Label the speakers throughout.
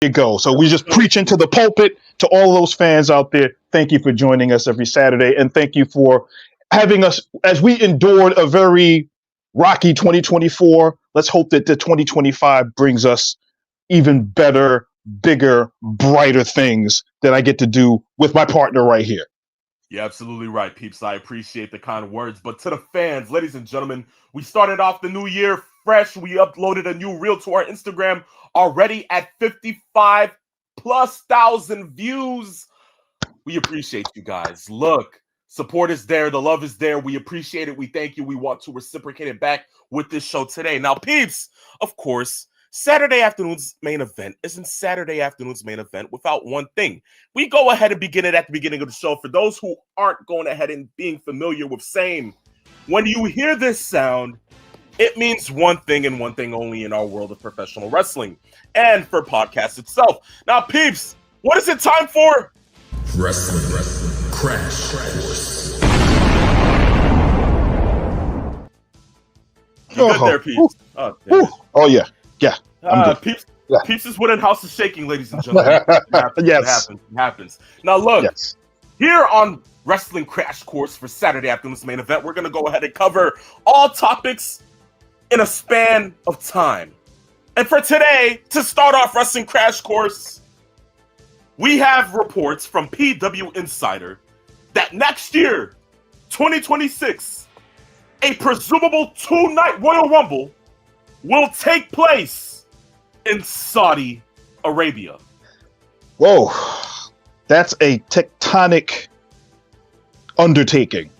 Speaker 1: you go. So we just preach into the pulpit to all those fans out there. Thank you for joining us every Saturday, and thank you for having us as we endured a very rocky 2024. Let's hope that the 2025 brings us even better, bigger, brighter things that I get to do with my partner right here.
Speaker 2: You're absolutely right, peeps. I appreciate the kind words. But to the fans, ladies and gentlemen, we started off the new year fresh. We uploaded a new reel to our Instagram already at 55 plus thousand views. We appreciate you guys. Look, support is there. The love is there. We appreciate it. We thank you. We want to reciprocate it back with this show today. Now, peeps, of course, Saturday afternoon's main event isn't Saturday afternoon's main event without one thing. We go ahead and begin it at the beginning of the show. For those who aren't going ahead and being familiar with same, when you hear this sound, it means one thing and one thing only in our world of professional wrestling and for podcast itself. Now, peeps, what is it time for?
Speaker 3: Wrestling Crash Course.
Speaker 2: You good there, peeps?
Speaker 1: Oh yeah. Yeah.
Speaker 2: Peeps' wooden house is shaking, ladies and gentlemen.
Speaker 1: Yes.
Speaker 2: It happens. Now, look,
Speaker 1: Yes.
Speaker 2: here on Wrestling Crash Course for Saturday afternoon's main event, we're going to go ahead and cover all topics in a span of time. And for today, to start off Wrestling Crash Course, we have reports from PW Insider that next year, 2026, a presumable two-night Royal Rumble will take place in Saudi Arabia.
Speaker 1: Whoa. That's a tectonic undertaking.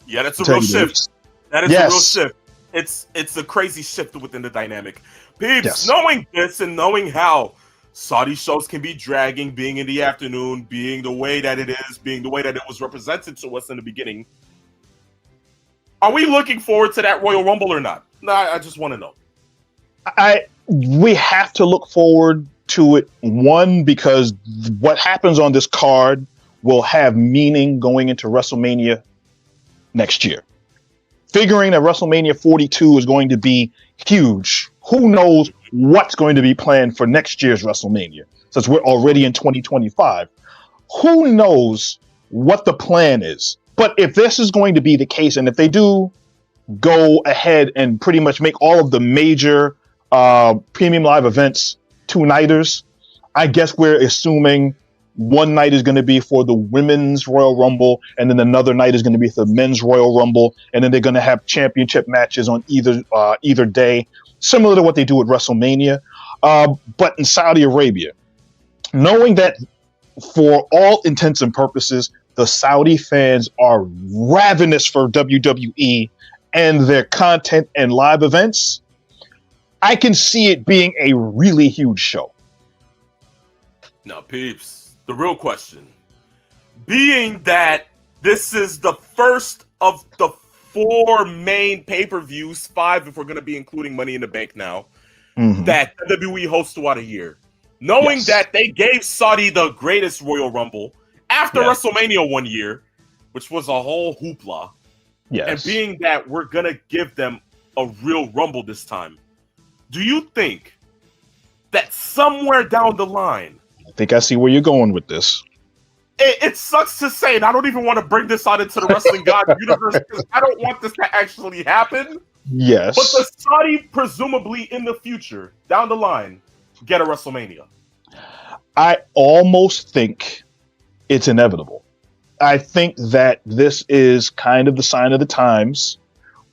Speaker 2: Yeah, that's a real shift. That is
Speaker 1: Yes.
Speaker 2: a real shift. It's a crazy shift within the dynamic. Peeps,
Speaker 1: Yes.
Speaker 2: knowing this and knowing how Saudi shows can be dragging, being in the afternoon, being the way that it is, being the way that it was represented to us in the beginning, are we looking forward to that Royal Rumble or not? No, I just want to know.
Speaker 1: We have to look forward to it. One, because what happens on this card will have meaning going into WrestleMania next year. Figuring that WrestleMania 42 is going to be huge. Who knows what's going to be planned for next year's WrestleMania, since we're already in 2025. Who knows what the plan is? But if this is going to be the case, and if they do go ahead and pretty much make all of the major premium live events two-nighters, I guess we're assuming one night is going to be for the women's Royal Rumble, and then another night is going to be for the men's Royal Rumble, and then they're going to have championship matches on either day, similar to what they do at WrestleMania. But in Saudi Arabia, knowing that for all intents and purposes, the Saudi fans are ravenous for WWE and their content and live events, I can see it being a really huge show.
Speaker 2: Now, peeps, the real question, being that this is the first of the 4 main pay-per-views, 5 if we're going to be including Money in the Bank now, that WWE hosts throughout a year, knowing that they gave Saudi the greatest Royal Rumble after WrestleMania one year, which was a whole hoopla, and being that we're going to give them a real Rumble this time, do you think that somewhere down the line,
Speaker 1: I think I see where you're going with this.
Speaker 2: It sucks to say, and I don't even want to bring this out into the Wrestling God universe because I don't want this to actually happen.
Speaker 1: Yes.
Speaker 2: But the Saudi, presumably in the future, down the line, get a WrestleMania.
Speaker 1: I almost think it's inevitable. I think that this is kind of the sign of the times.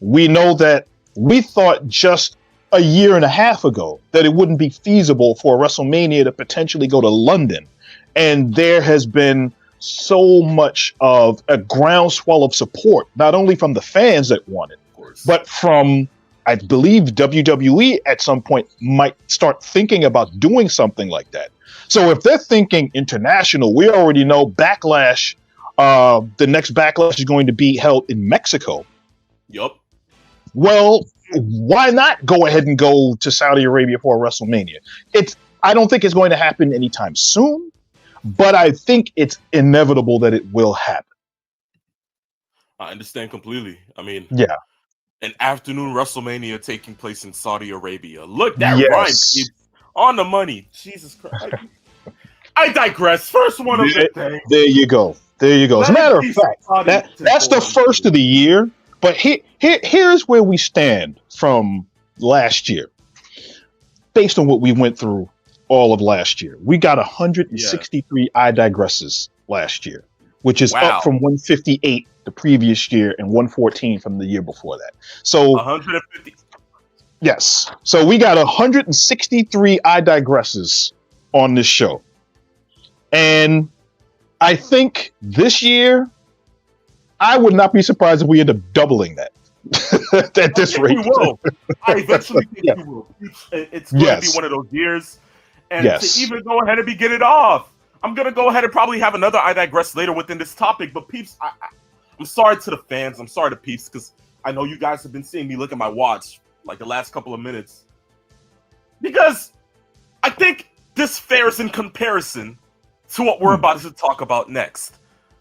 Speaker 1: We know that we thought just a year and a half ago that it wouldn't be feasible for WrestleMania to potentially go to London. And there has been so much of a groundswell of support, not only from the fans that want it, but from, I believe, WWE at some point might start thinking about doing something like that. So if they're thinking international, we already know Backlash, the next Backlash is going to be held in Mexico.
Speaker 2: Yup.
Speaker 1: Well, why not go ahead and go to Saudi Arabia for WrestleMania? I don't think it's going to happen anytime soon, but I think it's inevitable that it will happen.
Speaker 2: I understand completely. I mean,
Speaker 1: yeah,
Speaker 2: an afternoon WrestleMania taking place in Saudi Arabia. Look, that rhymes. On the money. Jesus Christ. I digress. First one of the day.
Speaker 1: There you go. There you go. As a matter of fact, that's the first of the year. But here's where we stand from last year. Based on what we went through all of last year, we got 163 I digresses last year, which is up from 158 the previous year and 114 from the year before that. So
Speaker 2: 150.
Speaker 1: Yes. So we got 163 I digresses on this show. And I think this year, I would not be surprised if we end up doubling that at this rate.
Speaker 2: We will. I eventually think we will. It's going to be one of those years. And to even go ahead and begin it off, I'm going to go ahead and probably have another I digress later within this topic. But peeps, I'm sorry to the fans. I'm sorry to peeps because I know you guys have been seeing me look at my watch like the last couple of minutes. Because I think this fares in comparison to what we're about to talk about next.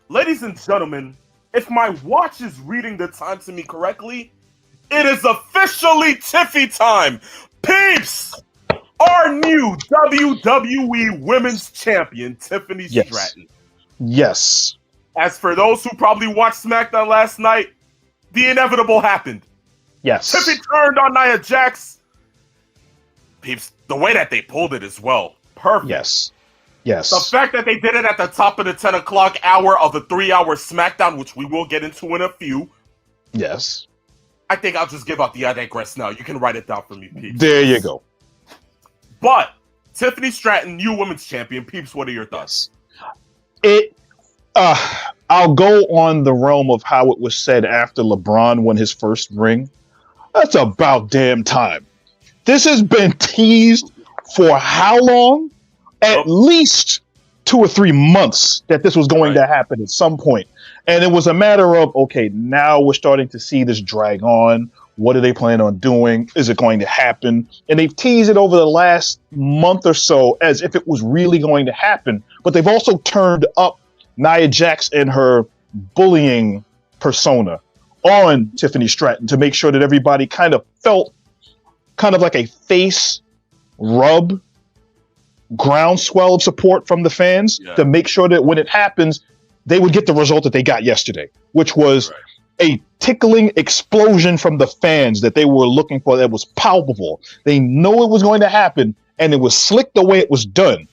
Speaker 2: Ladies and gentlemen, if my watch is reading the time to me correctly, it is officially Tiffy time. Peeps! Our new WWE Women's Champion, Tiffany Stratton.
Speaker 1: Yes.
Speaker 2: As for those who probably watched SmackDown last night, the inevitable happened.
Speaker 1: Yes.
Speaker 2: Tiffy turned on Nia Jax. Peeps, the way that they pulled it as well. Perfect.
Speaker 1: Yes. Yes.
Speaker 2: The fact that they did it at the top of the 10 o'clock hour of the 3-hour SmackDown, which we will get into in a few.
Speaker 1: Yes.
Speaker 2: I think I'll just give out the I digress now. You can write it down for me, peeps.
Speaker 1: There you go.
Speaker 2: But Tiffany Stratton, new women's champion. Peeps, what are your thoughts?
Speaker 1: I'll go on the realm of how it was said after LeBron won his first ring. That's about damn time. This has been teased for how long? At least 2 or 3 months that this was going to happen at some point. And it was a matter of, okay, now we're starting to see this drag on. What are they planning on doing? Is it going to happen? And they've teased it over the last month or so as if it was really going to happen. But they've also turned up Nia Jax and her bullying persona on Tiffany Stratton to make sure that everybody kind of felt kind of like a face rub groundswell of support from the fans to make sure that when it happens, they would get the result that they got yesterday, which was a tickling explosion from the fans that they were looking for that was palpable. They know it was going to happen, and it was slick the way it was done.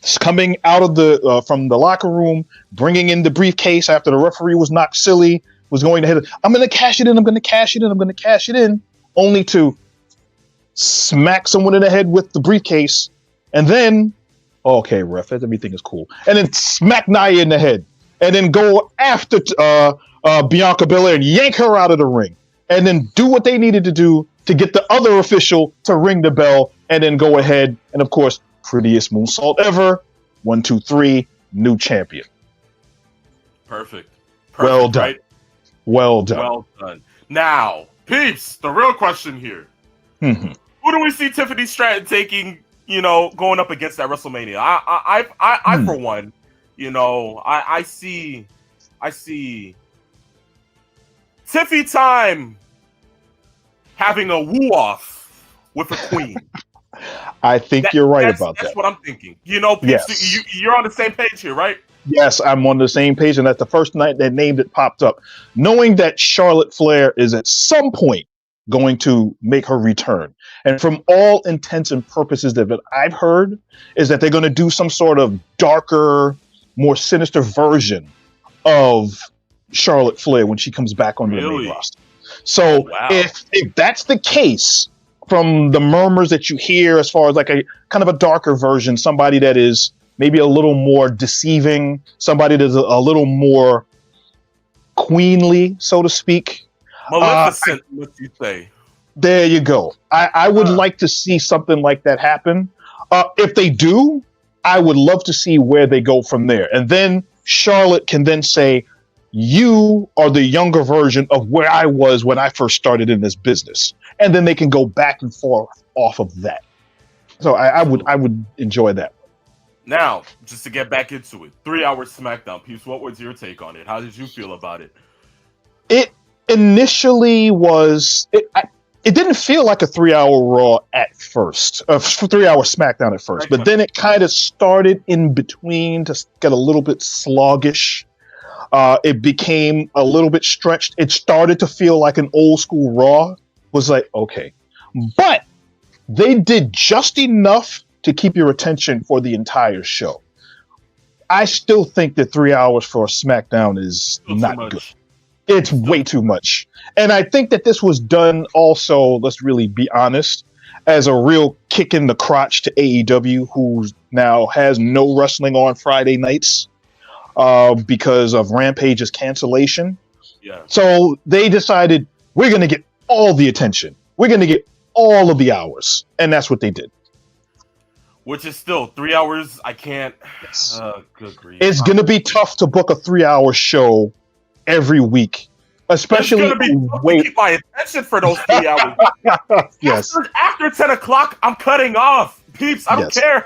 Speaker 1: It's coming out of the from the locker room, bringing in the briefcase after the referee was knocked silly, was going to hit it. I'm going to cash it in. I'm going to cash it in. I'm going to cash it in, only to smack someone in the head with the briefcase. And then, okay, ref, everything is cool. And then smack Nia in the head. And then go after Bianca Belair and yank her out of the ring. And then do what they needed to do to get the other official to ring the bell. And then go ahead. And of course, prettiest moonsault ever. 1, 2, 3, new champion.
Speaker 2: Perfect.
Speaker 1: Well done.
Speaker 2: Right?
Speaker 1: Well done.
Speaker 2: Well done. Now, peeps, the real question here.
Speaker 1: Mm-hmm.
Speaker 2: Who do we see Tiffany Stratton taking, going up against at WrestleMania? I for one, I see Tiffy time having a woo-off with a queen.
Speaker 1: I think you're right about that.
Speaker 2: That's what I'm thinking. Peeps, you're on the same page here, right?
Speaker 1: Yes, I'm on the same page, and that's the first night that name that popped up. Knowing that Charlotte Flair is at some point going to make her return. And from all intents and purposes that I've heard is that they're going to do some sort of darker, more sinister version of Charlotte Flair when she comes back onto the main roster. So if that's the case, from the murmurs that you hear as far as like a kind of a darker version, somebody that is maybe a little more deceiving, somebody that's a little more queenly, so to speak.
Speaker 2: Maleficent, what you say?
Speaker 1: There you go. I would like to see something like that happen. If they do, I would love to see where they go from there. And then Charlotte can then say, you are the younger version of where I was when I first started in this business. And then they can go back and forth off of that. So I would enjoy that.
Speaker 2: Now, just to get back into it, 3-hour SmackDown, peeps, what was your take on it? How did you feel about it?
Speaker 1: It initially was, it didn't feel like a 3-hour Raw at first, a 3-hour SmackDown at first, but then it kind of started in between to get a little bit sluggish. It became a little bit stretched. It started to feel like an old school Raw. Was like, okay, but they did just enough to keep your attention for the entire show. I still think that 3 hours for a SmackDown is not good. It's way too much. And I think that this was done also, let's really be honest, as a real kick in the crotch to AEW, who now has no wrestling on Friday nights because of Rampage's cancellation.
Speaker 2: Yeah.
Speaker 1: So they decided, we're going to get all the attention. We're going to get all of the hours. And that's what they did.
Speaker 2: Which is still 3 hours. I can't.
Speaker 1: Yes.
Speaker 2: Good grief.
Speaker 1: It's going to be tough to book a 3-hour show every week, especially
Speaker 2: it's gonna be tough to keep my attention for those 3 hours.
Speaker 1: Yes.
Speaker 2: After 10 o'clock, I'm cutting off. Peeps, I don't care.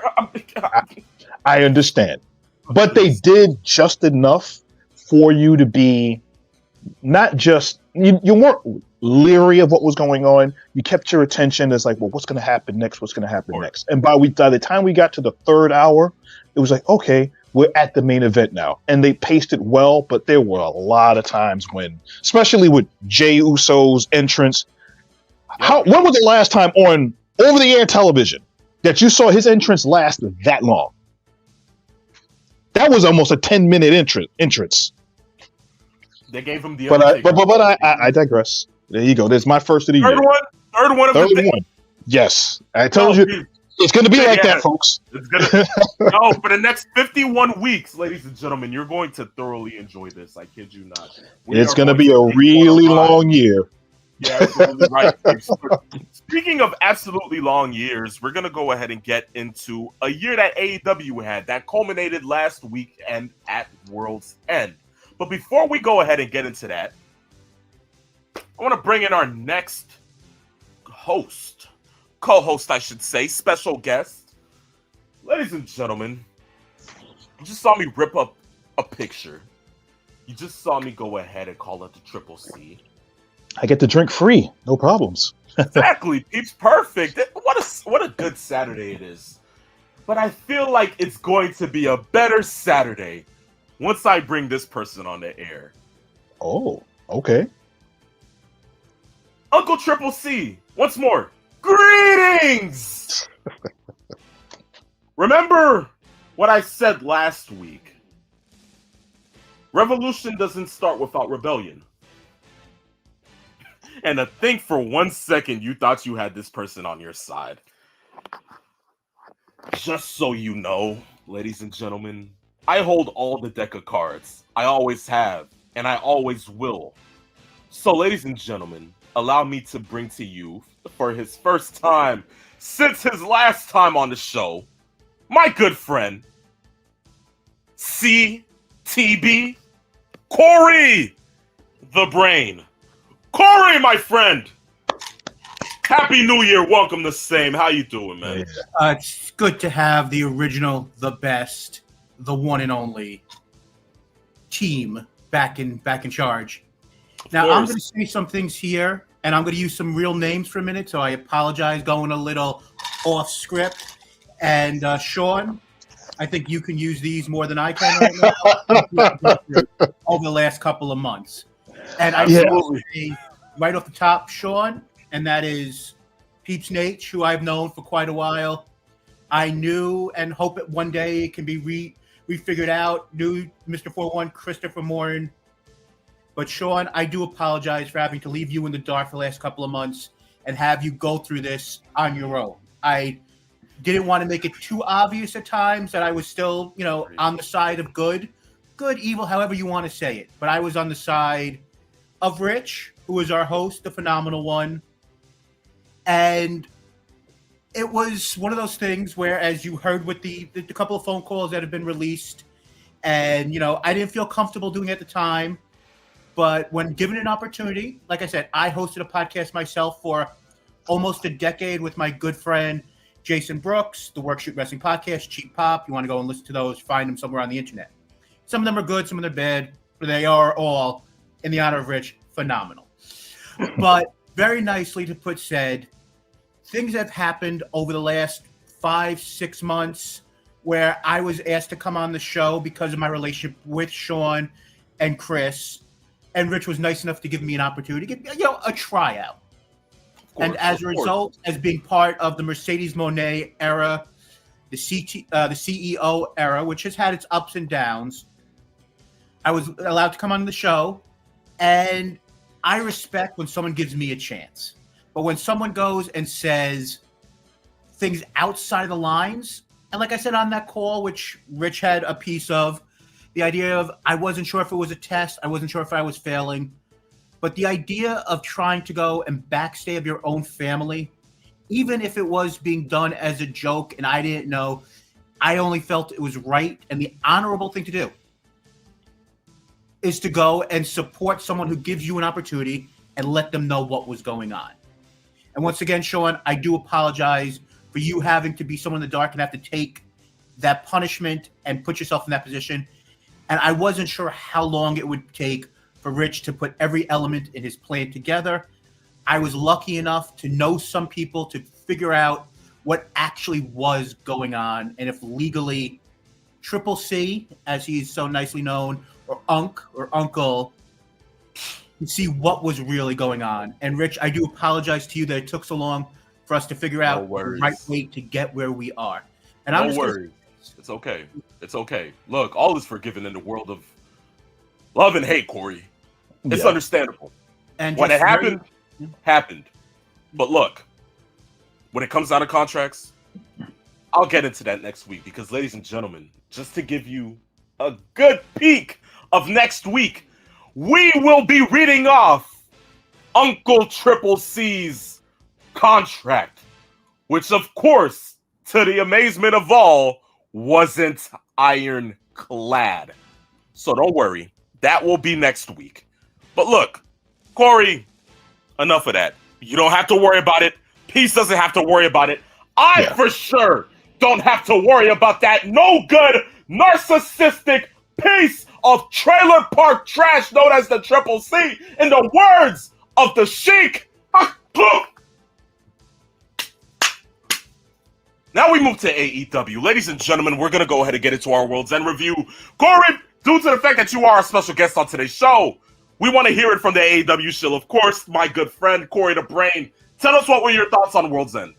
Speaker 1: I understand. But they did just enough for you to be not just, you weren't leery of what was going on. You kept your attention as like, well, what's going to happen next? What's going to happen next? And by the time we got to the 3rd hour, it was like, okay, we're at the main event now. And they paced it well, but there were a lot of times when, especially with Jey Uso's entrance, when was the last time on over-the-air television that you saw his entrance last that long? That was almost a 10-minute entrance.
Speaker 2: They gave him the
Speaker 1: but I digress. There you go. There's my first of the year.
Speaker 2: Third one.
Speaker 1: Yes, I told you it's going to be like that, folks.
Speaker 2: It's gonna for the next 51 weeks, ladies and gentlemen, you're going to thoroughly enjoy this. I kid you not.
Speaker 1: It's going to be a really long year.
Speaker 2: Yeah, absolutely right. Speaking of absolutely long years, we're going to go ahead and get into a year that AEW had that culminated last weekend at World's End. But before we go ahead and get into that, I want to bring in our next co-host, I should say, special guest. Ladies and gentlemen, you just saw me rip up a picture. You just saw me go ahead and call it the Triple C.
Speaker 1: I get to drink free, no problems.
Speaker 2: Exactly, it's perfect. What a good Saturday it is. But I feel like it's going to be a better Saturday once I bring this person on the air.
Speaker 1: Oh, okay.
Speaker 2: Uncle Triple C, once more, greetings! Remember what I said last week. Revolution doesn't start without rebellion. And to think for 1 second you thought you had this person on your side. Just so you know, ladies and gentlemen, I hold all the deck of cards. I always have, and I always will. So, ladies and gentlemen, allow me to bring to you, for his first time since his last time on the show, my good friend, CTB, Corey the Brain. Corey, my friend! Happy New Year. Welcome to Same. How you doing, man?
Speaker 4: It's good to have the original, the best, the one and only team back in charge. Now, I'm going to say some things here, and I'm going to use some real names for a minute, so I apologize going a little off script. And Sean, I think you can use these more than I can right now over the last couple of months. And I will say right off the top, Sean, and that is Peeps Nate, who I've known for quite a while. I knew and hope that one day it can be refigured out. Knew Mr. 41, Christopher Morin. But Sean, I do apologize for having to leave you in the dark for the last couple of months and have you go through this on your own. I didn't want to make it too obvious at times that I was still, on the side of good, evil, however you want to say it. But I was on the side of Rich, who is our host, the phenomenal one. And it was one of those things where, as you heard with the couple of phone calls that have been released, and, I didn't feel comfortable doing it at the time. But when given an opportunity, like I said, I hosted a podcast myself for almost a decade with my good friend, Jason Brooks, the Workshoot Wrestling Podcast, Cheap Pop. You want to go and listen to those, find them somewhere on the internet. Some of them are good, some of them are bad, but they are all, in the honor of Rich, phenomenal. But very nicely to put said, things have happened over the last 5-6 months where I was asked to come on the show because of my relationship with Sean and Chris, and Rich was nice enough to give me an opportunity to get, a tryout. And as a result, as being part of the Mercedes Moné era, the CEO era, which has had its ups and downs, I was allowed to come on the show, and I respect when someone gives me a chance. But when someone goes and says things outside of the lines, and like I said on that call, which Rich had a piece of, the idea of I wasn't sure if it was a test, I wasn't sure if I was failing, but the idea of trying to go and backstab your own family, even if it was being done as a joke and I didn't know, I only felt it was right and the honorable thing to do is to go and support someone who gives you an opportunity and let them know what was going on. And once again, Sean, I do apologize for you having to be someone in the dark and have to take that punishment and put yourself in that position. And I wasn't sure how long it would take for Rich to put every element in his plan together. I was lucky enough to know some people to figure out what actually was going on, and if legally Triple C, as he's so nicely known, or Uncle, to see what was really going on. And Rich, I do apologize to you that it took so long for us to figure out the right way to get where we are. And
Speaker 2: no worries. It's okay. It's okay. Look, all is forgiven in the world of love and hate, Corey. It's understandable. And when it happened, happened. But look, when it comes down to contracts, I'll get into that next week because, ladies and gentlemen, just to give you a good peek of next week, we will be reading off Uncle Triple C's contract, which, of course, to the amazement of all, wasn't ironclad. So don't worry, that will be next week. But look, Corey, enough of that. You don't have to worry about it. Peace doesn't have to worry about it. I for sure don't have to worry about that no good, narcissistic piece of trailer park trash known as the Triple C. In the words of the Sheik. Now we move to AEW. Ladies and gentlemen, we're going to go ahead and get into our World's End review. Corey, due to the fact that you are a special guest on today's show, we want to hear it from the AEW shill. Of course, my good friend, Corey the Brain. Tell us what were your thoughts on World's End.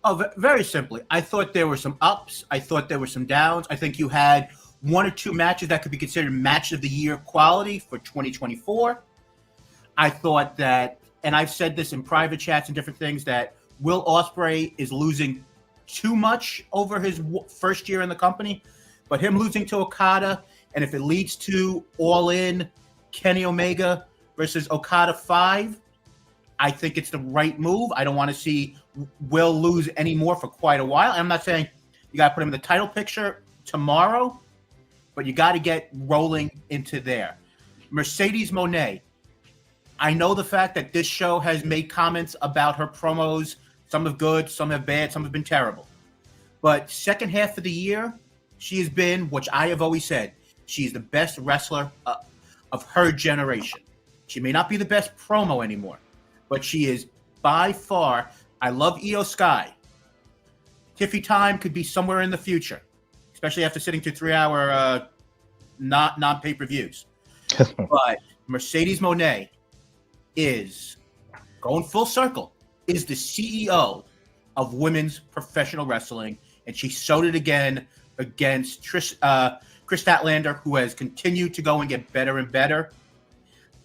Speaker 4: Oh, very simply. I thought there were some ups. I thought there were some downs. I think you had one or two matches that could be considered match of the year quality for 2024. I thought that, and I've said this in private chats and different things, that Will Ospreay is losing too much over his first year in the company, but him losing to Okada, and if it leads to All In, Kenny Omega versus Okada 5, I think it's the right move. I don't want to see Will lose any more for quite a while. I'm not saying you got to put him in the title picture tomorrow, but you got to get rolling into there. Mercedes Moné. I know the fact that this show has made comments about her promos. Some have good, some have bad, some have been terrible. But second half of the year, she has been, which I have always said, she's the best wrestler of her generation. She may not be the best promo anymore, but she is by far. I love Io Sky. Tiffy time could be somewhere in the future, especially after sitting through 3-hour non pay-per-views. But Mercedes Moné is going full circle, is the CEO of women's professional wrestling, and she showed it again against Chris Statlander, who has continued to go and get better and better.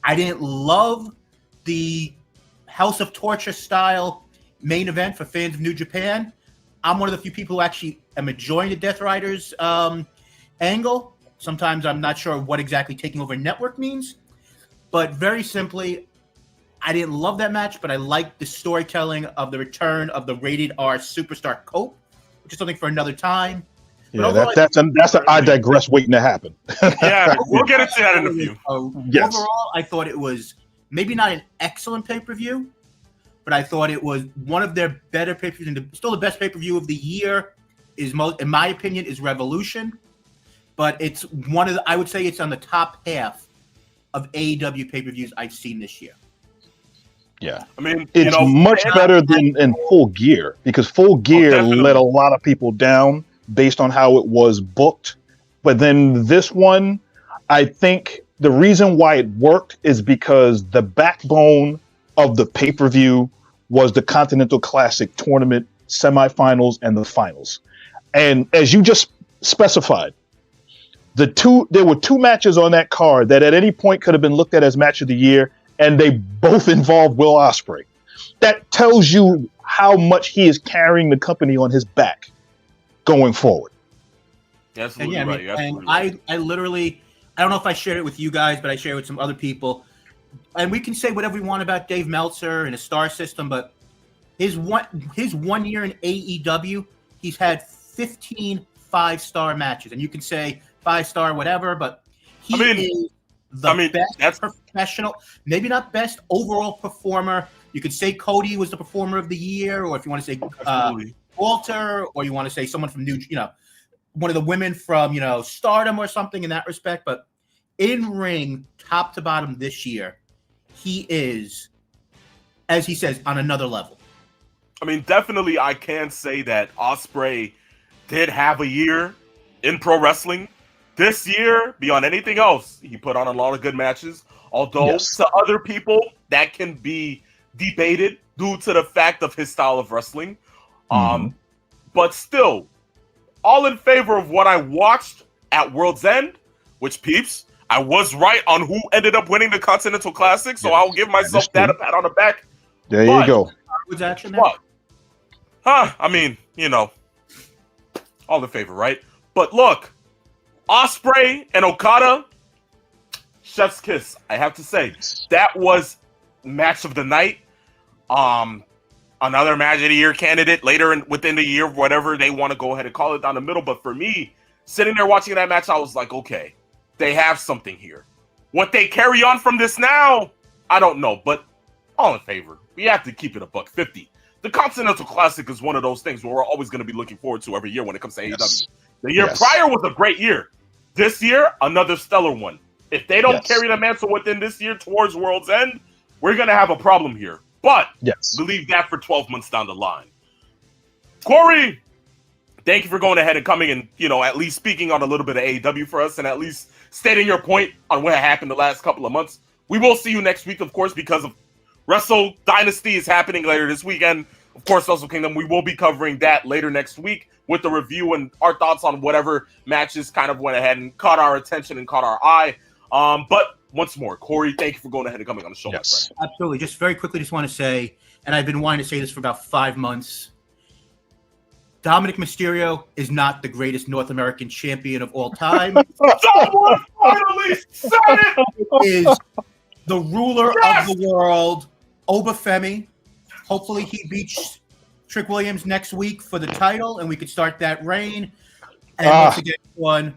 Speaker 4: I didn't love the House of Torture style main event for fans of New Japan. I'm one of the few people who actually am enjoying the Death Riders angle. Sometimes I'm not sure what exactly taking over network means, but very simply, I didn't love that match, but I liked the storytelling of the return of the Rated R superstar Cope, which is something for another time.
Speaker 1: Yeah, that's an I digress waiting to happen.
Speaker 2: Yeah, we'll get into that in a few.
Speaker 4: Overall, I thought it was maybe not an excellent pay-per-view, but I thought it was one of their better pay-per-views. And still the best pay-per-view of the year is, in my opinion, is Revolution. But it's one of the, I would say it's on the top half of AEW pay-per-views I've seen this year.
Speaker 1: Yeah.
Speaker 2: I mean,
Speaker 1: It's much better than in Full Gear, because Full Gear let a lot of people down based on how it was booked. But then this one, I think the reason why it worked is because the backbone of the pay-per-view was the Continental Classic tournament semifinals and the finals. And as you just specified, there were two matches on that card that at any point could have been looked at as match of the year, and they both involved Will Ospreay. That tells you how much he is carrying the company on his back going forward.
Speaker 2: Absolutely
Speaker 4: and
Speaker 2: right.
Speaker 4: And I literally, I don't know if I shared it with you guys, but I shared it with some other people. And we can say whatever we want about Dave Meltzer and his star system, but his 1 year in AEW, he's had 15 5-star matches. And you can say 5-star, whatever, but he is the best professional, maybe not best overall performer. You could say Cody was the performer of the year, or if you want to say Walter, or you want to say someone from one of the women from Stardom or something in that respect. But in ring, top to bottom this year, he is, as he says, on another level.
Speaker 2: I mean, definitely, I can say that Ospreay did have a year in pro wrestling. This year, beyond anything else, he put on a lot of good matches. Although to other people, that can be debated due to the fact of his style of wrestling. But still, all in favor of what I watched at World's End, which peeps, I was right on who ended up winning the Continental Classic, so I'll give myself that a pat on the back.
Speaker 1: There you go.
Speaker 4: Was action there?
Speaker 2: What? I mean, all in favor, right? But look, Ospreay and Okada, chef's kiss. I have to say, that was match of the night. Another match of the year candidate later within the year, whatever they want to go ahead and call it down the middle. But for me, sitting there watching that match, I was like, okay, they have something here. What they carry on from this now, I don't know. But all in favor. We have to keep it a $150. The Continental Classic is one of those things where we're always going to be looking forward to every year when it comes to AEW. The year prior was a great year. This year, another stellar one. If they don't carry the mantle within this year towards World's End, we're going to have a problem here. But we'll leave that for 12 months down the line. Corey, thank you for going ahead and coming and, at least speaking on a little bit of AEW for us and at least stating your point on what happened the last couple of months. We will see you next week, of course, because of Wrestle Dynasty is happening later this weekend. Of course, Wrestle Kingdom, we will be covering that later next week with the review and our thoughts on whatever matches kind of went ahead and caught our attention and caught our eye. But once more, Corey, thank you for going ahead and coming on the show.
Speaker 1: Yes.
Speaker 4: Absolutely. Just very quickly, just want to say, and I've been wanting to say this for about 5 months, Dominic Mysterio is not the greatest North American champion of all time.
Speaker 2: Someone finally said it!
Speaker 4: Is the ruler of the world, Obafemi. Hopefully he beats Trick Williams next week for the title, and we could start that reign. And once again, one,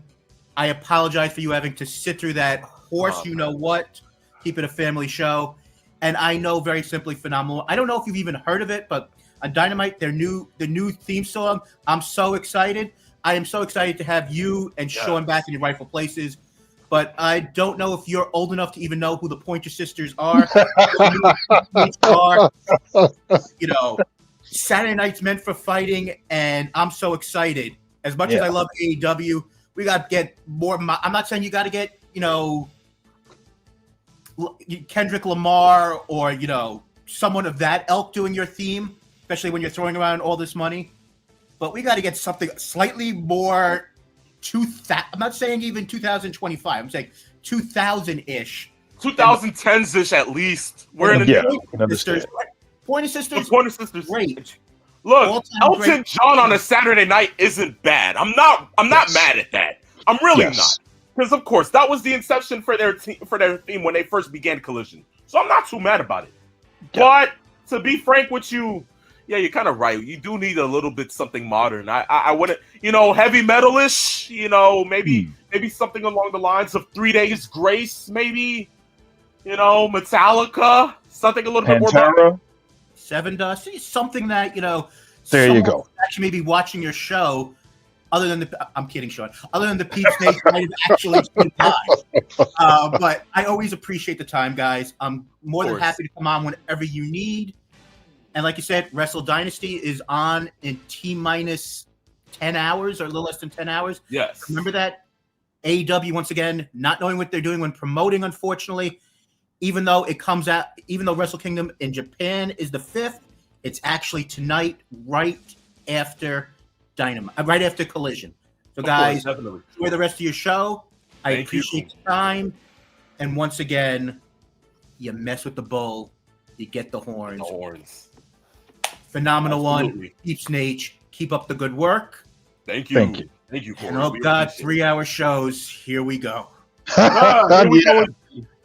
Speaker 4: I apologize for you having to sit through that horse. You know what? Keep it a family show. And I know very simply phenomenal. I don't know if you've even heard of it, but on Dynamite, the new theme song. I'm so excited. I am so excited to have you and Sean back in your rightful places. But I don't know if you're old enough to even know who the Pointer Sisters are. Saturday night's meant for fighting, and I'm so excited. As much as I love AEW, we got to get more. I'm not saying you got to get, Kendrick Lamar or, someone of that ilk doing your theme, especially when you're throwing around all this money. But we got to get something slightly more. I'm not saying even 2025. I'm saying 2000-ish.
Speaker 2: 2010s-ish at least. We're in
Speaker 4: the Sisters. Pointer Sisters.
Speaker 2: Pointer Sisters.
Speaker 4: Great.
Speaker 2: Look, Elton John on a Saturday night isn't bad. I'm not mad at that. I'm really not. Because of course that was the inception for their theme when they first began Collision. So I'm not too mad about it. But to be frank with you, you're kind of right. You do need a little bit something modern. I wouldn't, heavy metalish. Maybe something along the lines of 3 Days Grace. Maybe, Metallica. Something a little bit more modern.
Speaker 4: Seven Dust. Something that
Speaker 1: There you go.
Speaker 4: Actually, maybe watching your show other than I'm kidding, Sean. Other than the Peeps Nation, I've actually seen live. But I always appreciate the time, guys. I'm more than happy to come on whenever you need. And like you said, Wrestle Dynasty is on in T-minus 10 hours or a little less than 10 hours.
Speaker 2: Yes.
Speaker 4: Remember that? AEW, once again, not knowing what they're doing when promoting, unfortunately. Even though Wrestle Kingdom in Japan is the 5th, it's actually tonight, right after Collision. So, guys, enjoy the rest of your show. I appreciate the time. And once again, you mess with the bull, you get the horns. Phenomenal
Speaker 2: Absolutely.
Speaker 4: one. Peeps Nate, keep up the good work.
Speaker 2: Thank you, Corey.
Speaker 4: And oh God, 3-hour shows. Here we go.
Speaker 2: Here we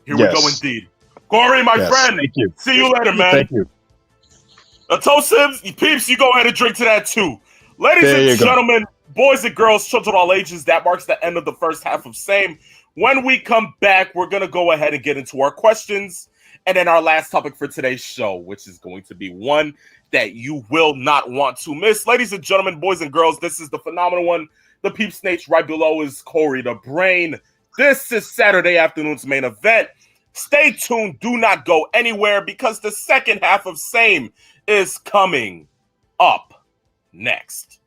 Speaker 2: go indeed. Corey, my friend.
Speaker 1: Thank you.
Speaker 2: See you later, man.
Speaker 1: Thank you.
Speaker 2: Toast Peeps, you go ahead and drink to that too. Ladies and gentlemen, boys and girls, children of all ages, that marks the end of the first half of Same. When we come back, we're going to go ahead and get into our questions. And then our last topic for today's show, which is going to be one that you will not want to miss. Ladies and gentlemen, boys and girls, this is the phenomenal one. The Peep Snakes right below is Corey the Brain. This is Saturday afternoon's main event. Stay tuned. Do not go anywhere because the second half of Same is coming up next.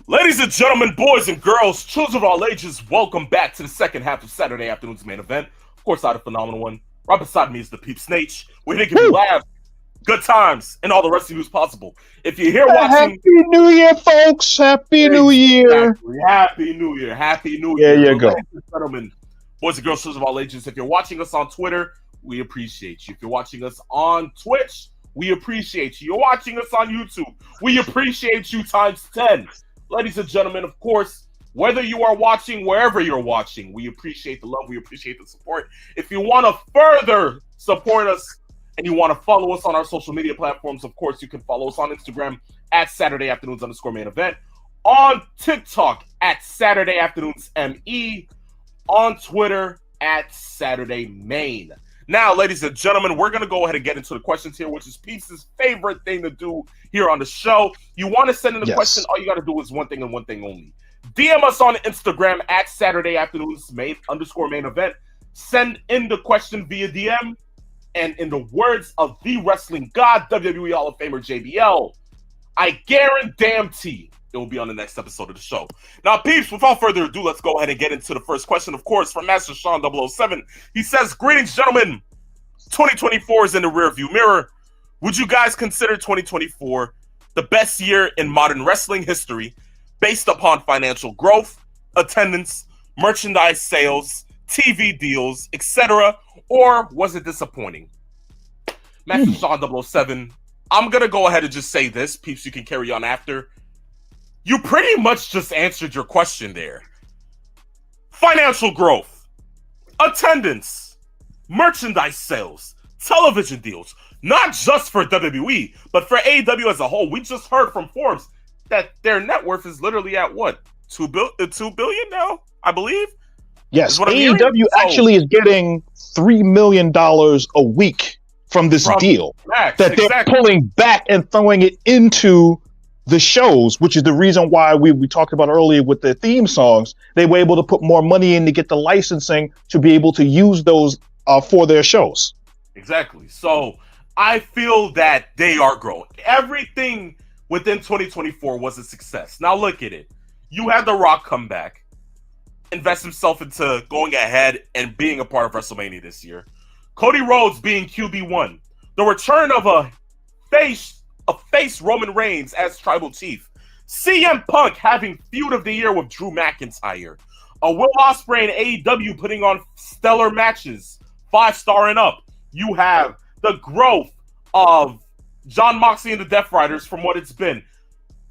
Speaker 2: Ladies and gentlemen, boys and girls, children of all ages, welcome back to the second half of Saturday afternoon's main event. Of course, I had a phenomenal one. Right beside me is the Peep Snake. We're here to give you laugh, good times, and all the rest of you possible. If you're here watching...
Speaker 1: Happy New Year, folks. Happy New Year.
Speaker 2: Happy New Year. Happy New Year.
Speaker 1: There you go.
Speaker 2: Ladies and gentlemen, boys and girls, children of all ages, if you're watching us on Twitter, we appreciate you. If you're watching us on Twitch, we appreciate you. You're watching us on YouTube, we appreciate you times 10. Ladies and gentlemen, of course, whether you are watching, wherever you're watching, we appreciate the love, we appreciate the support. If you want to further support us and you want to follow us on our social media platforms, of course, you can follow us on Instagram at Saturday Afternoons _main event, on TikTok at Saturday Afternoons ME, on Twitter at Saturday Main. Now, ladies and gentlemen, we're going to go ahead and get into the questions here, which is Peeps' favorite thing to do here on the show. You want to send in a question, all you got to do is one thing and one thing only. DM us on Instagram at Saturday Afternoons main event. Send in the question via DM. And in the words of the wrestling god, WWE Hall of Famer JBL, I guarantee it will be on the next episode of the show. Now, Peeps, without further ado, let's go ahead and get into the first question. Of course, from Master Sean 007. He says, greetings, gentlemen. 2024 is in the rearview mirror. Would you guys consider 2024 the best year in modern wrestling history based upon financial growth, attendance, merchandise sales, TV deals, etc., or was it disappointing? Master Sean 007, I'm going to go ahead and just say this. Peeps, you can carry on after. You pretty much just answered your question there. Financial growth, attendance, merchandise sales, television deals, not just for WWE, but for AEW as a whole. We just heard from Forbes that their net worth is literally at what? $2 billion now, I believe?
Speaker 1: Yes, AEW actually is getting $3 million a week from this deal that they're pulling back and throwing it into the shows, which is the reason why we talked about earlier with the theme songs. They were able to put more money in to get the licensing to be able to use those for their shows.
Speaker 2: Exactly. So I feel that they are growing. Everything within 2024 was a success. Now look at it. You had The Rock come back, invest himself into going ahead and being a part of WrestleMania this year. Cody Rhodes being QB1. The return of a face Roman Reigns as Tribal Chief. CM Punk having feud of the year with Drew McIntyre. A Will Ospreay and AEW putting on stellar matches, 5-star and up. You have the growth of John Moxley and the Death Riders from what it's been.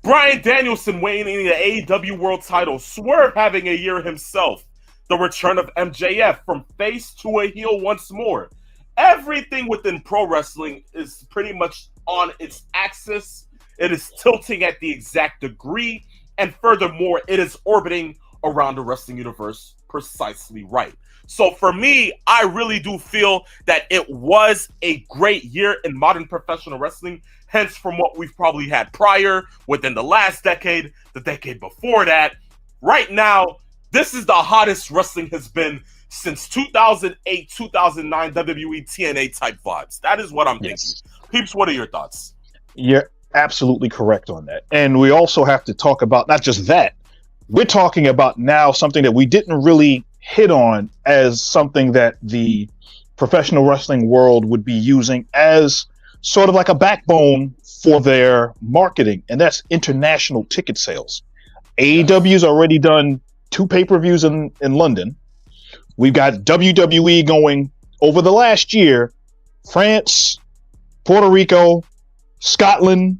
Speaker 2: Bryan Danielson winning the AEW World title, Swerve having a year himself, the return of MJF from face to a heel once more. Everything within pro wrestling is pretty much on its axis. It is tilting at the exact degree, and furthermore, it is orbiting around the wrestling universe precisely right. So for me, I really do feel that it was a great year in modern professional wrestling. Hence, from what we've probably had prior, within the last decade, the decade before that. Right now, this is the hottest wrestling has been since 2008, 2009 WWE TNA type vibes. That is what I'm thinking. Peeps, what are your thoughts?
Speaker 1: You're absolutely correct on that. And we also have to talk about not just that. We're talking about now something that we didn't really hit on as something that the professional wrestling world would be using as sort of like a backbone for their marketing, and that's international ticket sales. AEW's already done 2 pay-per-views in London. We've got WWE going over the last year, France, Puerto Rico, Scotland.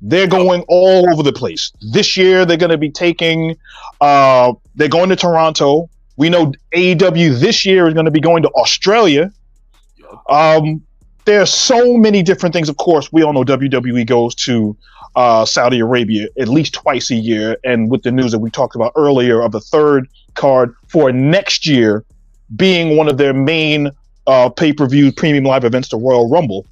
Speaker 1: They're going all over the place. This year, they're going to be taking, they're going to Toronto. We know AEW this year is going to be going to Australia. There are so many different things. Of course, we all know WWE goes to Saudi Arabia at least twice a year. And with the news that we talked about earlier of the 3rd card for next year being one of their main pay-per-view premium live events, the Royal Rumble,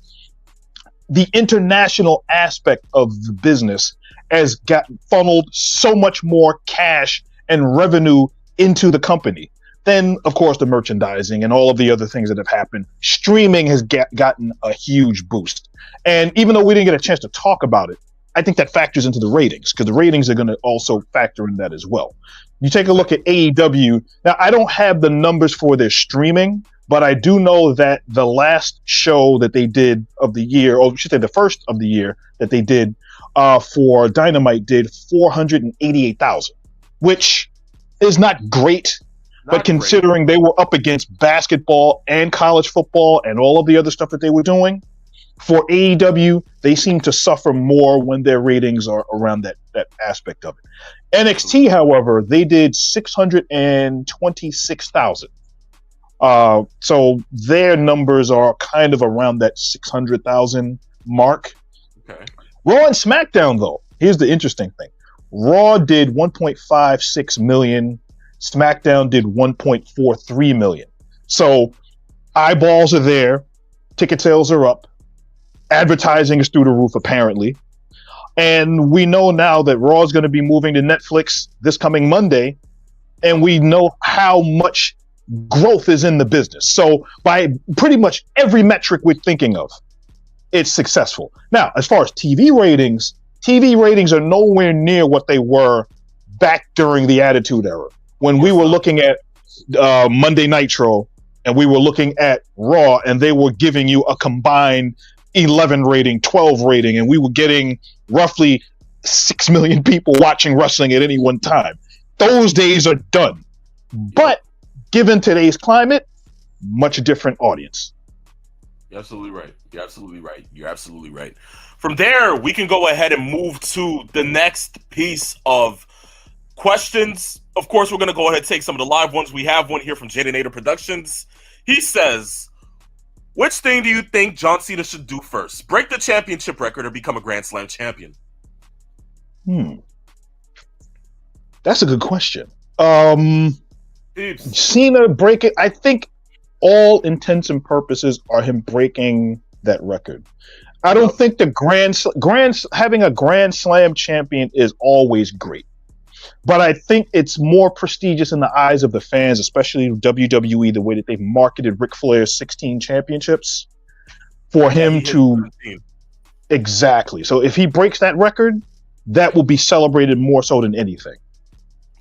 Speaker 1: the international aspect of the business has got funneled so much more cash and revenue into the company. Then, of course, the merchandising and all of the other things that have happened. Streaming has gotten a huge boost. And even though we didn't get a chance to talk about it, I think that factors into the ratings, because the ratings are going to also factor in that as well. You take a look at AEW. Now, I don't have the numbers for their streaming, but I do know that the last show that they did of the year, or I should say the first of the year that they did for Dynamite did 488,000, which is not great. But considering they were up against basketball and college football and all of the other stuff that they were doing, for AEW, they seem to suffer more when their ratings are around that aspect of it. NXT, however, they did 626,000. So their numbers are kind of around that 600,000 mark.
Speaker 2: Okay.
Speaker 1: Raw and SmackDown, though, here's the interesting thing. Raw did 1.56 million. SmackDown did 1.43 million. So eyeballs are there. Ticket sales are up. Advertising is through the roof, apparently. And we know now that Raw is going to be moving to Netflix this coming Monday. And we know how much growth is in the business. So by pretty much every metric we're thinking of, it's successful. Now, as far as TV ratings are nowhere near what they were back during the Attitude Era. When we were looking at Monday Nitro and we were looking at Raw and they were giving you a combined 11 rating, 12 rating, and we were getting roughly 6 million people watching wrestling at any one time. Those days are done. But given today's climate, much different audience.
Speaker 2: You're absolutely right. You're absolutely right. You're absolutely right. From there, we can go ahead and move to the next piece of questions. Of course, we're going to go ahead and take some of the live ones. We have one here from Jadinator Productions. He says, which thing do you think John Cena should do first? Break the championship record or become a Grand Slam champion?
Speaker 1: That's a good question.
Speaker 2: Peeps.
Speaker 1: Cena break it. I think all intents and purposes are him breaking that record. I don't think the having a Grand Slam champion is always great. But I think it's more prestigious in the eyes of the fans, especially WWE, the way that they've marketed Ric Flair's 16 championships for him to 17. Exactly. So if he breaks that record, that will be celebrated more so than anything.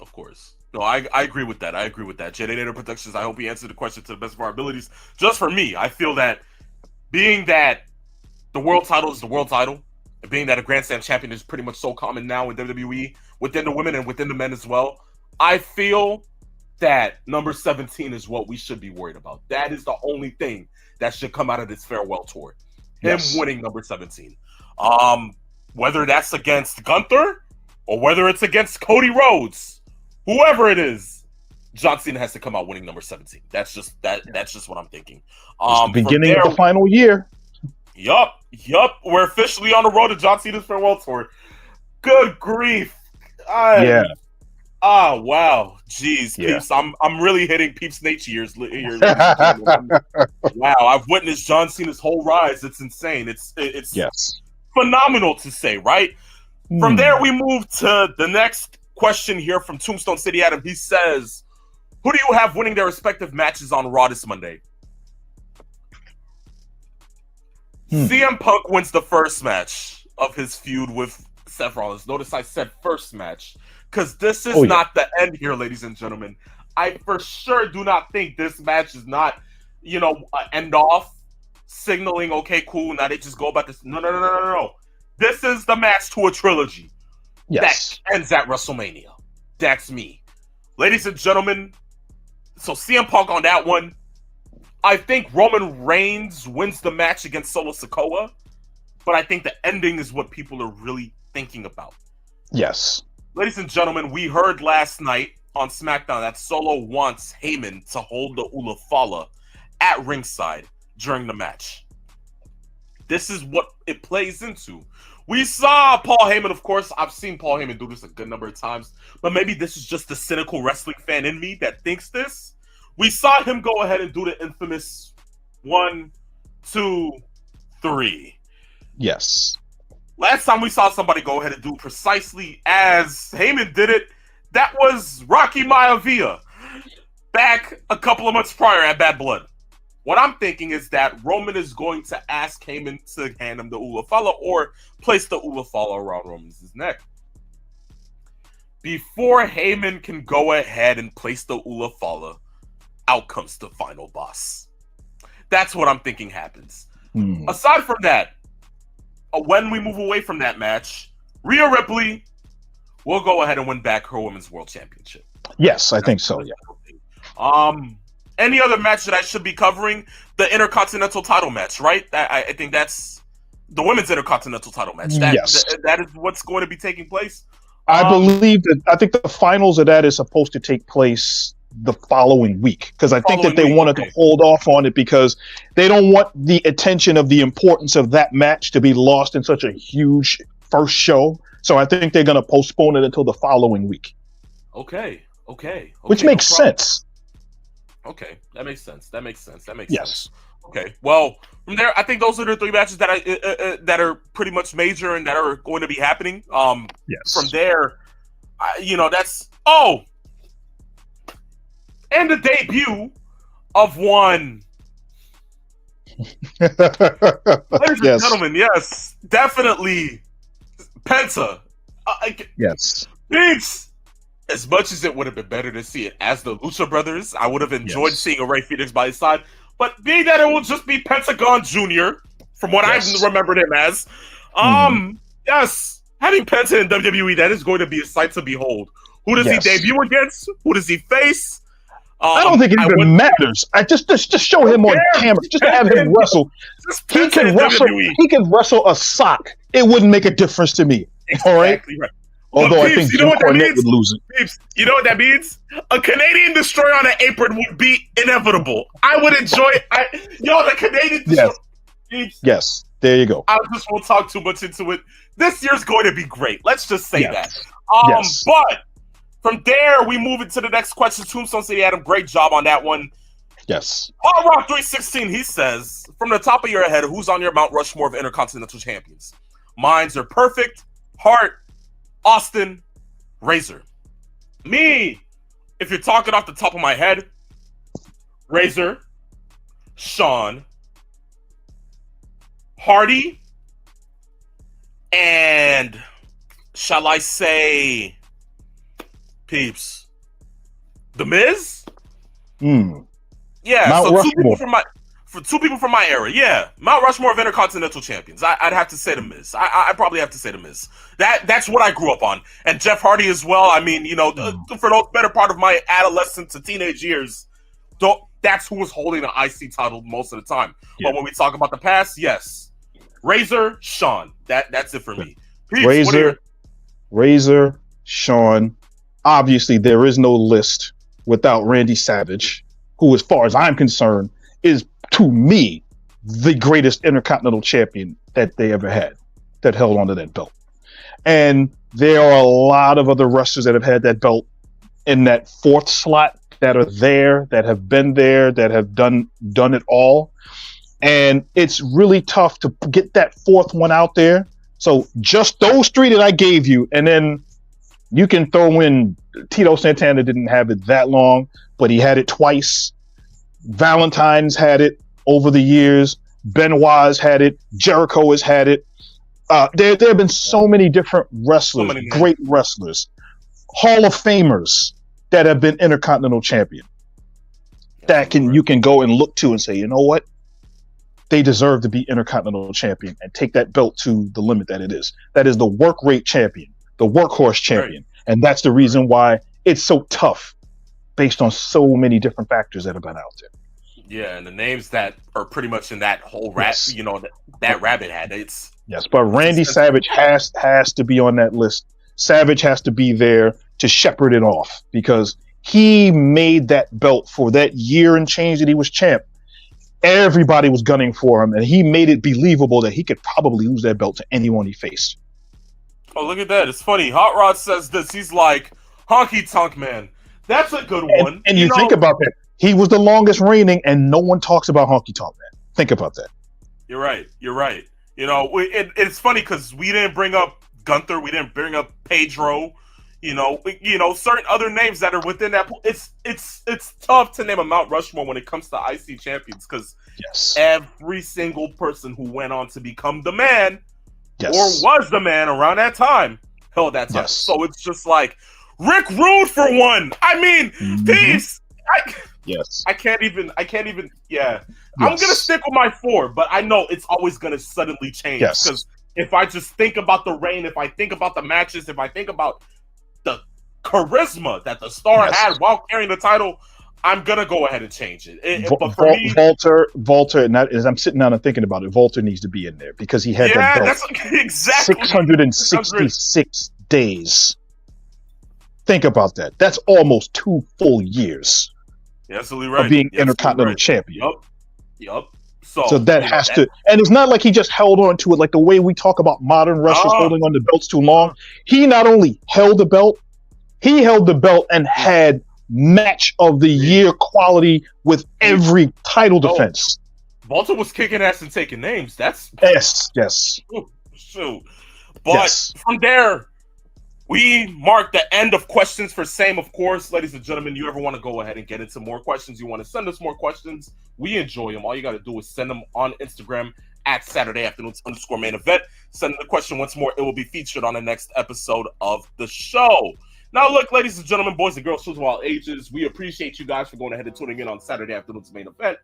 Speaker 2: Of course. No, I agree with that. I agree with that. Jadator Productions, I hope he answered the question to the best of our abilities. Just for me, I feel that being that the world title is the world title, and being that a Grand Slam champion is pretty much so common now in WWE, within the women and within the men as well, I feel that number 17 is what we should be worried about. That is the only thing that should come out of this farewell tour. Him winning number 17. Whether that's against Gunther or whether it's against Cody Rhodes, whoever it is, John Cena has to come out winning number 17. That's just what I'm thinking.
Speaker 1: It's the beginning of the final year.
Speaker 2: Yup. We're officially on the road to John Cena's farewell tour. Good grief.
Speaker 1: Yeah.
Speaker 2: Oh wow, jeez, Peeps. I'm really hitting Peeps' nature years here. Wow, I've witnessed John Cena's whole rise. It's insane. It's phenomenal to say, right? From there, we move to the next question here from Tombstone City Adam. He says, "Who do you have winning their respective matches on Raw this Monday?" CM Punk wins the first match of his feud with Seth Rollins. Notice I said first match, because this is not the end here, ladies and gentlemen. I for sure do not think this match is not, end off, signaling, okay, cool, now they just go about this. No. This is the match to a trilogy.
Speaker 1: Yes.
Speaker 2: That ends at WrestleMania. That's me. Ladies and gentlemen, so CM Punk on that one. I think Roman Reigns wins the match against Solo Sikoa, but I think the ending is what people are really thinking about.
Speaker 1: Yes.
Speaker 2: Ladies and gentlemen, we heard last night on SmackDown that Solo wants Heyman to hold the Ula Fala at ringside during the match. This is what it plays into. We saw Paul Heyman, of course. I've seen Paul Heyman do this a good number of times, but maybe this is just the cynical wrestling fan in me that thinks this. We saw him go ahead and do the infamous 1, 2, 3.
Speaker 1: Yes.
Speaker 2: Last time we saw somebody go ahead and do precisely as Heyman did it, that was Rocky Maivia back a couple of months prior at Bad Blood. What I'm thinking is that Roman is going to ask Heyman to hand him the Ula Fala or place the Ula Fala around Roman's neck. Before Heyman can go ahead and place the Ula Fala, out comes the final boss. That's what I'm thinking happens. Aside from that, when we move away from that match, Rhea Ripley will go ahead and win back her Women's World Championship.
Speaker 1: Yes, I think so, yeah.
Speaker 2: Any other match that I should be covering? The Intercontinental title match, right? I think that's the Women's Intercontinental title match. That is what's going to be taking place.
Speaker 1: I think the finals of that is supposed to take place the following week, because I think that they wanted to hold off on it because they don't want the attention of the importance of that match to be lost in such a huge first show. So I think they're going to postpone it until the following week.
Speaker 2: Okay.
Speaker 1: Which makes sense.
Speaker 2: Okay, that makes sense.
Speaker 1: Yes.
Speaker 2: Okay. Well, from there, I think those are the three matches that are pretty much major and that are going to be happening.
Speaker 1: Yes.
Speaker 2: From there, that's and the debut of one. Ladies and gentlemen, yes, definitely Penta.
Speaker 1: Yes.
Speaker 2: Peeps. As much as it would have been better to see it as the Lucha Brothers, I would have enjoyed seeing a Rey Fenix by his side. But being that it will just be Pentagon Jr., from what I remembered him as, yes, having Penta in WWE, that is going to be a sight to behold. Who does he debut against? Who does he face?
Speaker 1: I don't think it even matters. I just show him on camera. Just have him wrestle. He can wrestle. He can wrestle a sock. It wouldn't make a difference to me.
Speaker 2: Exactly
Speaker 1: all right. Although I think Jim Cornette would lose it.
Speaker 2: Peeps, you know what that means? A Canadian Destroyer on an apron would be inevitable. I would enjoy it. The Canadian Destroyer. Peeps,
Speaker 1: yes, there you go.
Speaker 2: I just won't talk too much into it. This year's going to be great. Let's just say that. But from there, we move into the next question. Tombstone City Adam, great job on that one.
Speaker 1: Yes.
Speaker 2: Hard Rock 316, he says, from the top of your head, who's on your Mount Rushmore of Intercontinental Champions? Mines are Perfect, Hart, Austin, Razor. Me, if you're talking off the top of my head, Razor, Shawn, Hardy, and shall I say, Peeps, The Miz? Yeah,
Speaker 1: Mount
Speaker 2: so
Speaker 1: Rushmore.
Speaker 2: two people from my era. Yeah, Mount Rushmore of Intercontinental Champions. I'd have to say The Miz. I'd probably have to say The Miz. That's what I grew up on. And Jeff Hardy as well. I mean, for the better part of my adolescence to teenage years, that's who was holding the IC title most of the time. Yeah. But when we talk about the past, yes. Razor, Shawn. That's it for me. Peeps,
Speaker 1: Razor, Razor, Sean. Obviously, there is no list without Randy Savage, who, as far as I'm concerned, is, to me, the greatest Intercontinental Champion that they ever had, that held onto that belt. And there are a lot of other wrestlers that have had that belt in that fourth slot that are there, that have been there, that have done it all. And it's really tough to get that fourth one out there. So just those three that I gave you, and then you can throw in Tito Santana. Didn't have it that long, but he had it twice. Valentine's had it over the years. Benoit's had it. Jericho has had it. There have been so many different wrestlers, great wrestlers, Hall of Famers that have been Intercontinental Champion. You can go and look to and say, you know what? They deserve to be Intercontinental Champion and take that belt to the limit that it is. That is the work rate champion, the workhorse champion. Right. And that's the reason why it's so tough based on so many different factors that have been out there.
Speaker 2: Yeah, and the names that are pretty much in that whole that rabbit hat.
Speaker 1: Yes, but Randy Savage has to be on that list. Savage has to be there to shepherd it off because he made that belt for that year and change that he was champ. Everybody was gunning for him, and he made it believable that he could probably lose that belt to anyone he faced.
Speaker 2: Oh, look at that. It's funny. Hot Rod says this. He's like, Honky Tonk Man. That's a good one.
Speaker 1: And you think about that. He was the longest reigning, and no one talks about Honky Tonk Man. Think about that.
Speaker 2: You're right. It's funny because we didn't bring up Gunther. We didn't bring up Pedro. Certain other names that are within that. It's tough to name a Mount Rushmore when it comes to IC champions because every single person who went on to become the man or was the man around that time held that title. So it's just like Rick Rude for one. I mean, peace. I can't even. Yeah, I'm gonna stick with my 4, but I know it's always gonna suddenly change because if I just think about the reign, if I think about the matches, if I think about the charisma that the Star had while carrying the title, I'm gonna go ahead and change it. But for me,
Speaker 1: Walter, and as I'm sitting down and thinking about it, Walter needs to be in there because he had that belt
Speaker 2: that's exactly
Speaker 1: 666 days. Think about that. That's almost 2 full years.
Speaker 2: Absolutely right.
Speaker 1: Of being Intercontinental Champion.
Speaker 2: Yup.
Speaker 1: So that has to, and it's not like he just held on to it like the way we talk about modern wrestlers holding on to belts too long. He not only held the belt and had match of the year quality with every title defense.
Speaker 2: Walter was kicking ass and taking names. That's
Speaker 1: yes.
Speaker 2: Shoot. But from there, we mark the end of questions for Same, of course. Ladies and gentlemen, you ever want to go ahead and get into more questions, you want to send us more questions, we enjoy them. All you got to do is send them on Instagram at Saturday Afternoons _main event. Send the question once more. It will be featured on the next episode of the show. Now, look, ladies and gentlemen, boys and girls, children of all ages, we appreciate you guys for going ahead and tuning in on Saturday Afternoons main event.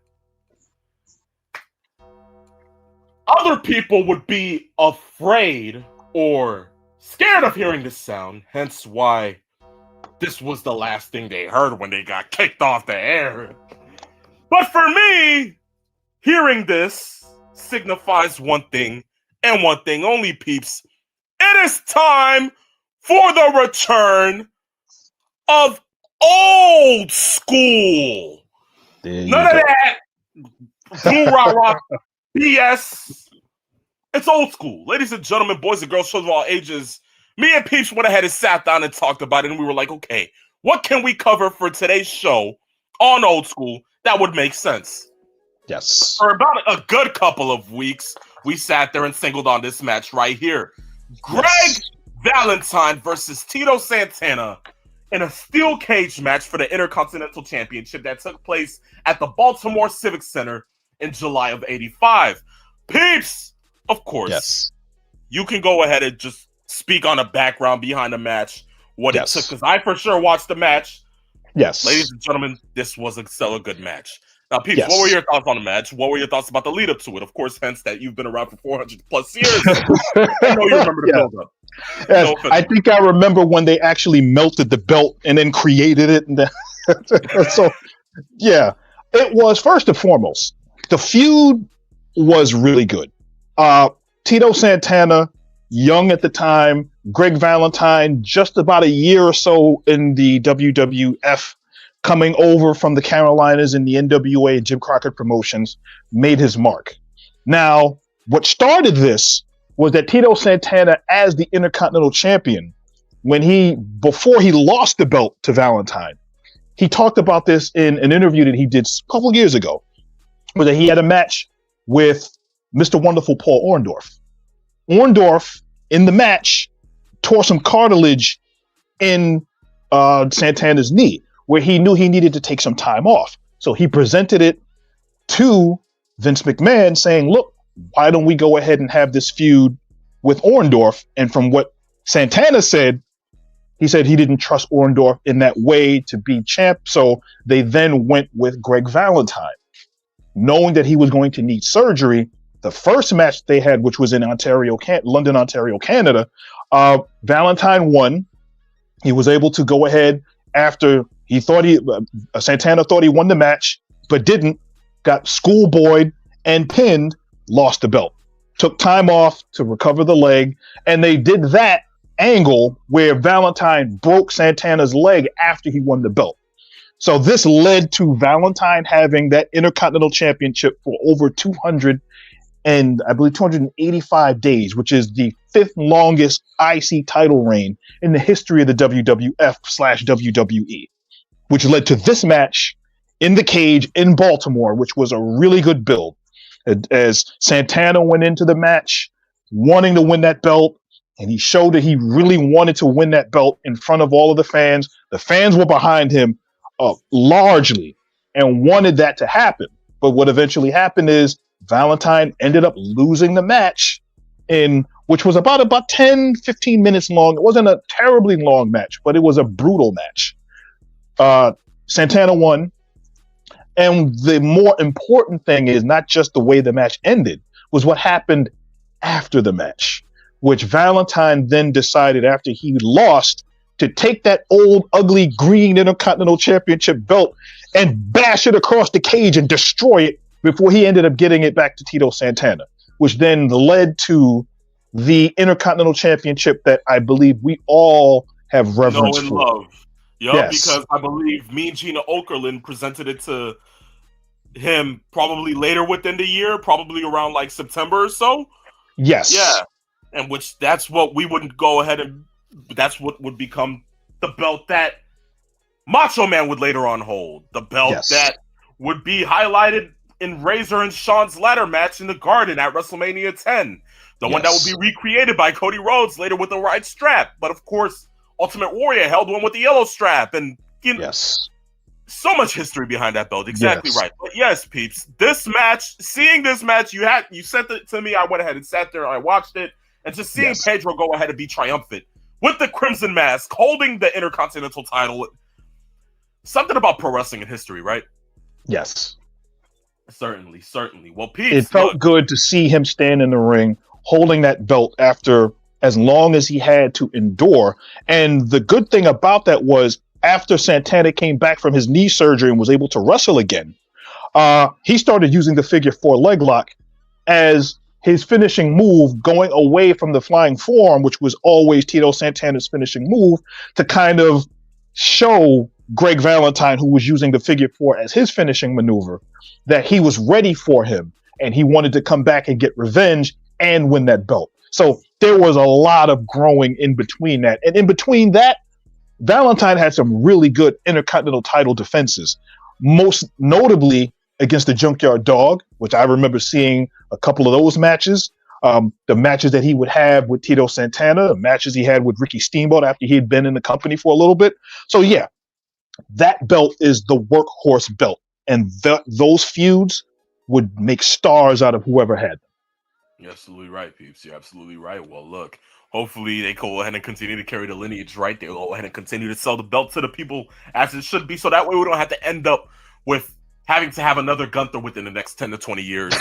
Speaker 2: Other people would be afraid or scared of hearing this sound, hence why this was the last thing they heard when they got kicked off the air. But for me, hearing this signifies one thing and one thing only, peeps. It is time for the return of Old School. None of that blue rah BS. It's Old School. Ladies and gentlemen, boys and girls, children of all ages, me and Peeps went ahead and sat down and talked about it, and we were like, okay, what can we cover for today's show on Old School that would make sense?
Speaker 1: Yes.
Speaker 2: For about a good couple of weeks, we sat there and singled on this match right here. Greg Valentine versus Tito Santana in a steel cage match for the Intercontinental Championship that took place at the Baltimore Civic Center in July of '85. Peeps! Of course, you can go ahead and just speak on the background behind the match, what it took, because I for sure watched the match.
Speaker 1: Yes.
Speaker 2: Ladies and gentlemen, this was a good match. Now, Peeps, what were your thoughts on the match? What were your thoughts about the lead up to it? Of course, hence that you've been around for 400 plus years. I know you remember the build up.
Speaker 1: Yes, I think I remember when they actually melted the belt and then created it. And so, it was, first and foremost, the feud was really good. Tito Santana young at the time. Greg Valentine, just about a year or so in the WWF, coming over from the Carolinas in the NWA Jim Crockett Promotions, made his mark. Now, what started this was that Tito Santana, as the Intercontinental Champion, before he lost the belt to Valentine, he talked about this in an interview that he did a couple of years ago, where he had a match with Mr. Wonderful Paul Orndorff. Orndorff, in the match, tore some cartilage in Santana's knee, where he knew he needed to take some time off. So he presented it to Vince McMahon saying, look, why don't we go ahead and have this feud with Orndorff? And from what Santana said, he said he didn't trust Orndorff in that way to be champ. So they then went with Greg Valentine. Knowing that he was going to need surgery, the first match they had, which was in London, Ontario, Canada, Valentine won. He was able to go ahead after Santana thought he won the match, but didn't, got schoolboyed and pinned, lost the belt. Took time off to recover the leg, and they did that angle where Valentine broke Santana's leg after he won the belt. So this led to Valentine having that Intercontinental Championship for over 285 days, which is the 5th longest IC title reign in the history of the WWF/WWE, which led to this match in the cage in Baltimore, which was a really good build. As Santana went into the match wanting to win that belt, and he showed that he really wanted to win that belt in front of all of the fans. The fans were behind him largely and wanted that to happen. But what eventually happened is Valentine ended up losing the match, which was about 10, 15 minutes long. It wasn't a terribly long match, but it was a brutal match. Santana won. And the more important thing is not just the way the match ended, was what happened after the match, which Valentine then decided after he lost to take that old, ugly, green Intercontinental Championship belt and bash it across the cage and destroy it before he ended up getting it back to Tito Santana, which then led to the Intercontinental Championship that I believe we all have reverence for.
Speaker 2: Love. Yup,
Speaker 1: Yes.
Speaker 2: Because I believe Mean Gina Okerlund presented it to him probably later within the year, probably around like September or so.
Speaker 1: Yes.
Speaker 2: Yeah. And that's what we wouldn't go ahead and that's what would become the belt that Macho Man would later on hold. The belt that would be highlighted in Razor and Shawn's ladder match in the Garden at WrestleMania 10. The one that would be recreated by Cody Rhodes later with the right strap. But of course, Ultimate Warrior held one with the yellow strap. And so much history behind that belt. Exactly right. But yes, peeps, seeing this match, you sent it to me. I went ahead and sat there. I watched it. And just seeing Pedro go ahead and be triumphant with the Crimson Mask, holding the Intercontinental title. Something about pro wrestling in history, right?
Speaker 1: Yes.
Speaker 2: Certainly. Well, peeps,
Speaker 1: it felt good to see him stand in the ring holding that belt after as long as he had to endure. And the good thing about that was after Santana came back from his knee surgery and was able to wrestle again, he started using the figure 4 leg lock as his finishing move, going away from the flying forearm, which was always Tito Santana's finishing move, to kind of show Greg Valentine, who was using the figure 4 as his finishing maneuver, that he was ready for him and he wanted to come back and get revenge and win that belt. So there was a lot of growing in between that. And in between that, Valentine had some really good Intercontinental title defenses, most notably against the Junkyard Dog, which I remember seeing a couple of those matches. The matches that he would have with Tito Santana, the matches he had with Ricky Steamboat after he had been in the company for a little bit. So yeah, that belt is the workhorse belt. And those feuds would make stars out of whoever had them.
Speaker 2: You're absolutely right, peeps. You're absolutely right. Well, look, hopefully they go ahead and continue to carry the lineage, right? They'll go ahead and continue to sell the belt to the people as it should be. So that way we don't have to end up with having to have another Gunther within the next 10 to 20 years,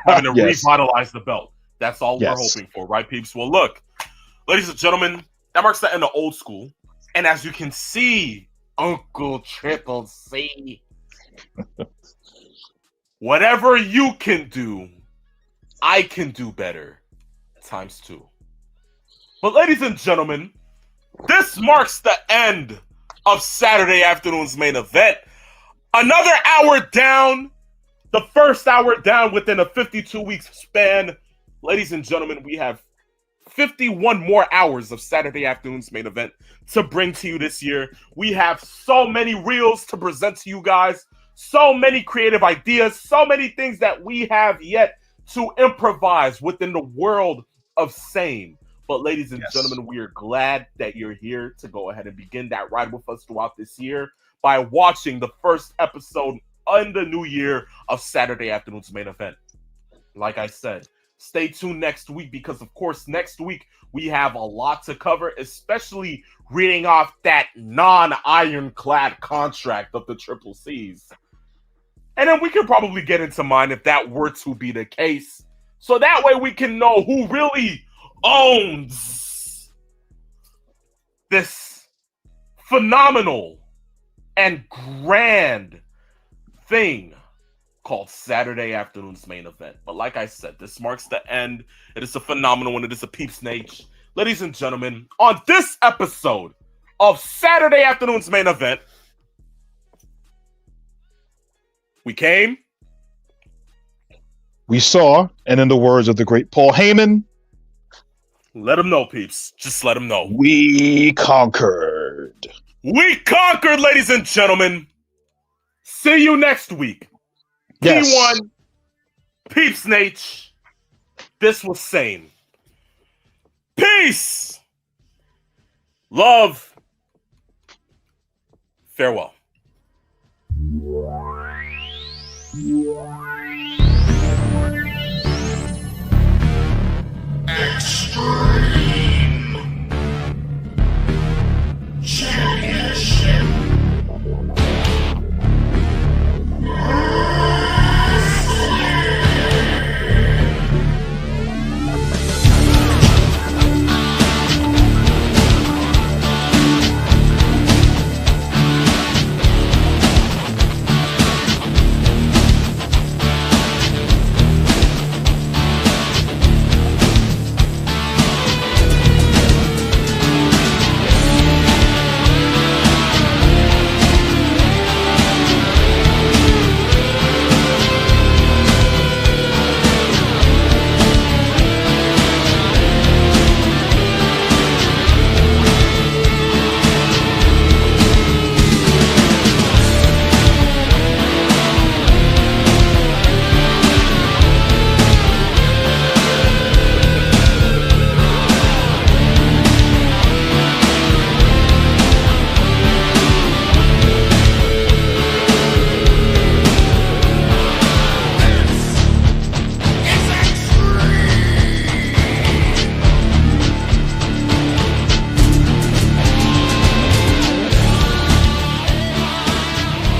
Speaker 2: having to revitalize the belt. That's all we're hoping for, right, peeps? Well, look, ladies and gentlemen, that marks the end of old school. And as you can see, Uncle Triple C, whatever you can do, I can do better. ×2. But ladies and gentlemen, this marks the end of Saturday afternoon's main event. Another hour down, the first hour down within a 52-week span. Ladies and gentlemen, we have 51 more hours of Saturday afternoon's main event to bring to you this year. We have so many reels to present to you guys, so many creative ideas, so many things that we have yet to improvise within the world of same. But ladies and gentlemen, we are glad that you're here to go ahead and begin that ride with us throughout this year by watching the first episode in the new year of Saturday afternoon's main event. Like I said, stay tuned next week because, of course, next week we have a lot to cover, especially reading off that non-ironclad contract of the Triple C's. And then we can probably get into mine if that were to be the case. So that way we can know who really owns this phenomenal and grand thing called Saturday afternoon's main event. But like I said, this marks the end. It is a phenomenal one. It is a peeps nage. Ladies and gentlemen, on this episode of Saturday afternoon's main event, we came,
Speaker 1: we saw, and in the words of the great Paul Heyman,
Speaker 2: let them know, peeps. Just let them know.
Speaker 1: We conquered.
Speaker 2: We conquered, ladies and gentlemen. See you next week.
Speaker 1: Yes.
Speaker 2: P1, Peeps Nate. This was Sane. Peace. Love. Farewell.